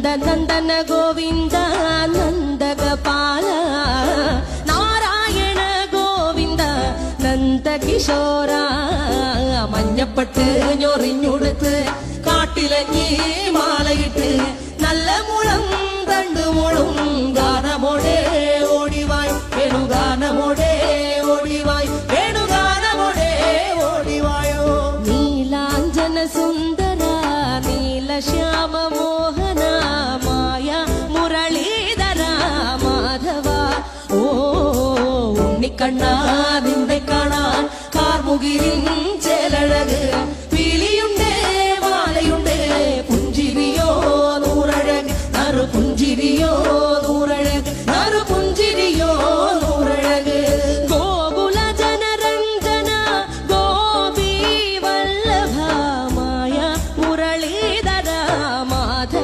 നന്ദന ഗോവിന്ദ നന്ദഗപാല നാരായണ ഗോവിന്ദ നന്ദകിശോര മഞ്ഞപ്പെട്ട് ഞൊറിഞ്ഞുടുത്ത് കാട്ടിലഞ്ഞി മാലയിട്ട് നല്ല മുളം തണ്ടു മുളും ഗാനമോടെ ഓടിവായ് വേണുഗാനമോടെ ഓടിവായ് വേണുഗാനമോടെ ഓടിവായോ നീലാഞ്ജന സുന്ദര നീലശ്യാമ മോഹന മായ മുരളീധര മാധവ ഓ ഉണ്ണിക്കണ്ണാ നിന്നെ കാണാൻ കാർമുകിലിൻ ചേലഴക്